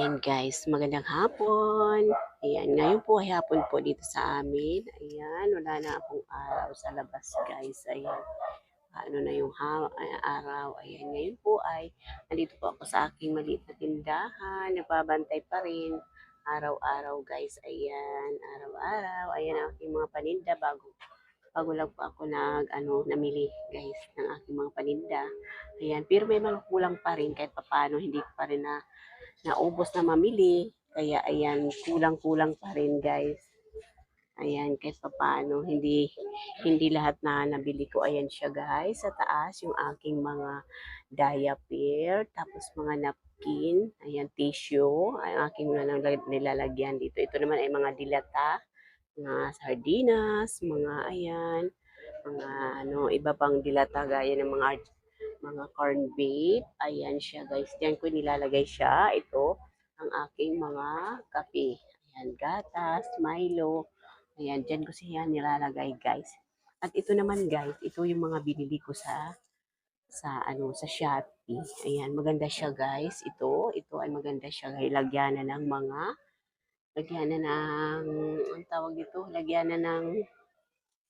Ayan guys, magandang hapon. Ayan, ngayon po ay hapon po dito sa amin. Ayan, wala na akong araw sa labas guys. Ayan, ano na yung araw. Ayan, ngayon po ay nandito po ako sa aking maliit na tindahan. Nagpabantay pa rin. Araw-araw guys. Ayan, araw-araw. Ayan ang aking mga paninda bago lang po ako namili guys ng aking mga paninda. Ayan, pero may mga kulang pa rin kahit papaano hindi ko pa rin naubos na mamili. Kaya ayan, kulang-kulang pa rin guys. Ayan, kahit papaano, hindi lahat na nabili ko. Ayan siya guys, sa taas yung aking mga diaper, tapos mga napkin, ayan, tissue, ay aking nilalagyan dito. Ito naman ay mga dilata, mga sardinas, mga ayan, mga iba pang dilata gaya ng mga corn beef. Ayan siya guys. Diyan ko nilalagay siya. Ito ang aking mga kape. Ayan, gatas, Milo. Ayan, diyan ko siya nilalagay guys. At ito naman guys, ito yung mga binili ko sa Shopee. Ayan, maganda siya guys. Ito ay maganda siya. Lagyanan ng lagyanan ng, ang tawag dito, lagyanan ng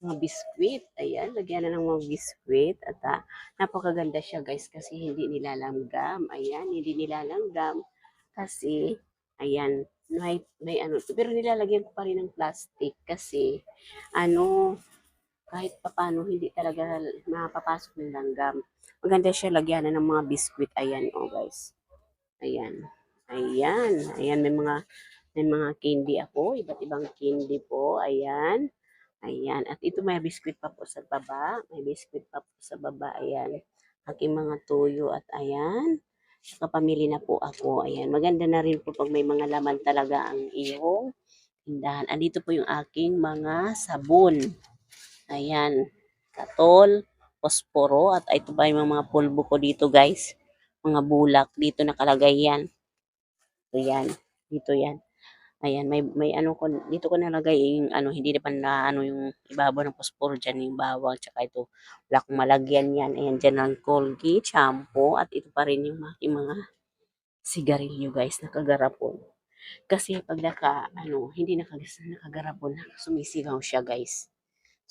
mga biskwit. Ayan, lagyan na ng mga biskwit. At napakaganda siya guys kasi hindi nilalanggam. Ayan, hindi nilalanggam kasi, ayan, may ano. Pero nilalagyan ko pa rin ng plastic kasi, ano, kahit papano hindi talaga mapapasok ng langgam. Maganda siya lagyan na ng mga biskwit. Ayan, oh guys. Ayan. Ayan. Ayan, may mga candy ako. Iba't ibang candy po. Ayan. Ayan. At ito may biskwit pa po sa baba. May biskwit pa po sa baba. Ayan. Aking mga tuyo at ayan. Nakapamili na po ako. Ayan. Maganda na rin po pag may mga laman talaga ang iyong tindahan. Andito po yung aking mga sabon. Ayan. Katol, posporo. At ito pa yung mga pulbo ko dito guys. Mga bulak. Dito nakalagay yan. Ito yan. Dito yan. Ayan, may ano ko, dito ko nalagay yung hindi naman na yung ibabaw ng posporo dyan, yung bawang, tsaka ito, wala akong malagyan yan. Ayan, dyan ang Colgate, shampoo, at ito pa rin yung mga sigarilyo guys, nakagarapon. Kasi pag hindi nakagarapon, sumisigaw siya guys.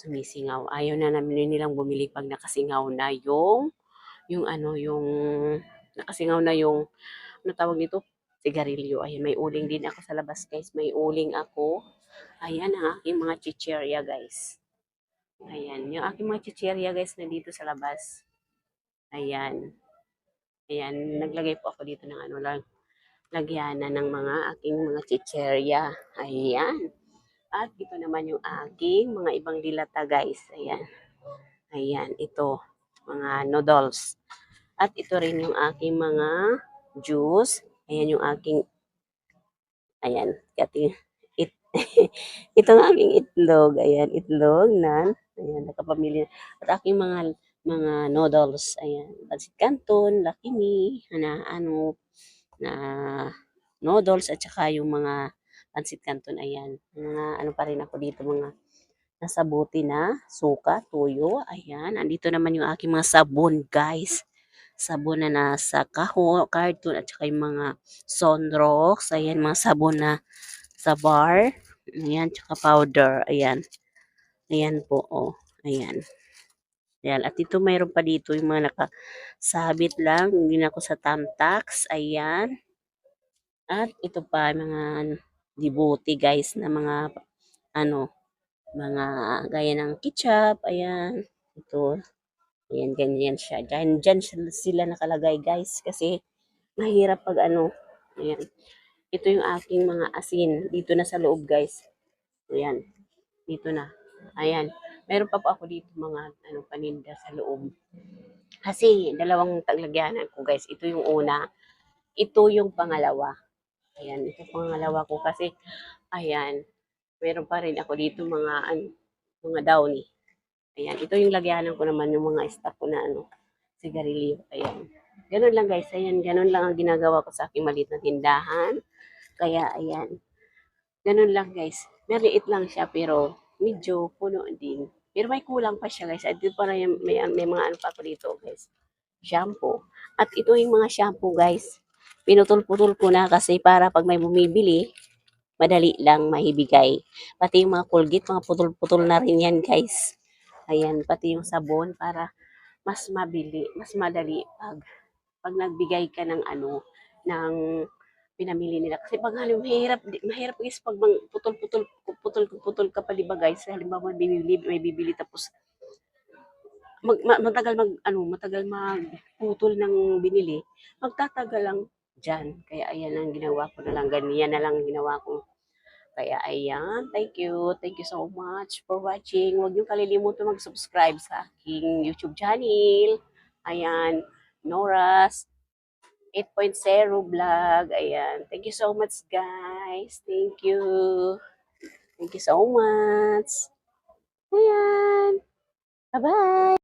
Sumisingaw. Ayaw na namin nilang bumili pag nakasingaw na yung nakasingaw na yung, ano tawag nito? Sigarilyo. Ayan, may uling din ako sa labas, guys. May uling ako. Ayan ang aking mga chicherya, guys. Ayan, yung aking mga chicherya, guys, na dito sa labas. Ayan. Ayan, naglagay po ako dito ng lagyanan ng mga aking mga chicherya. Ayan. At ito naman yung aking mga ibang dilata, guys. Ayan. Ayan, ito. Mga noodles. At ito rin yung aking mga juice. Ayan yung aking, ayan, it, ito ang aking itlog. Ayan, itlog ayan, nakapamilya. At aking mga noodles. Ayan, Pansit Canton, Lucky Me, na noodles, at saka yung mga Pansit Canton. Ayan, mga ano pa rin ako dito, mga nasa buti na suka, tuyo. Ayan, andito naman yung aking mga sabon, guys. Sabon na nasa carton, at saka yung mga Sunrox. Ayan, mga sabon na sa bar. Ayan, tsaka powder. Ayan. Ayan po, oh. Ayan. Ayan. At ito, mayroon pa dito yung mga nakasabit lang. Hindi na ako sa Tamtax. Ayan. At ito pa, mga dibuti, guys, na ano, mga gaya ng ketchup. Ayan. Ito. Ayan, ganyan siya. Dyan sila nakalagay, guys. Kasi, mahirap pag Ayan. Ito yung aking mga asin. Dito na sa loob, guys. Ayan. Dito na. Ayan. Meron pa po ako dito mga paninda sa loob. Kasi dalawang taglagyanan ko guys. Ito yung una. Ito yung pangalawa. Ayan. Ito pangalawa ko kasi ayan. Meron pa rin ako dito mga downy. Ayan. Ito yung lagyanan ko naman yung mga stock ko na sigarilyo. Ayan. Ganun lang guys. Ayan. Ganun lang ang ginagawa ko sa aking maliit na tindahan. Kaya ayan. Ganun lang guys. Maliit lang siya pero medyo puno din. Pero may kulang pa siya guys. At dito pa rin may mga ano pa ako dito guys. Shampoo. At ito yung mga shampoo guys. pinutol-putol ko na kasi para pag may bumibili, madali lang maibigay. Pati yung mga Colgate, mga putol-putol na rin yan guys. Ayan, pati yung sabon para mas mabili, mas madali pag nagbigay ka ng ano, ng pinamili nila. Kasi pag mahirap guys pag putol-putol ka pa, di ba guys? Halimbawa, may bibili tapos matagal magputol ng binili, magtatagal lang diyan. Kaya ayan ang ginawa ko na lang, ganyan na lang ang ginawa ko. Kaya ayan, thank you so much for watching. Huwag niyo kalilimutan mag-subscribe sa aking YouTube channel. Ayan, Nora's 8.0 vlog. Ayan, thank you so much guys. Thank you. Thank you so much. Ayan, bye-bye.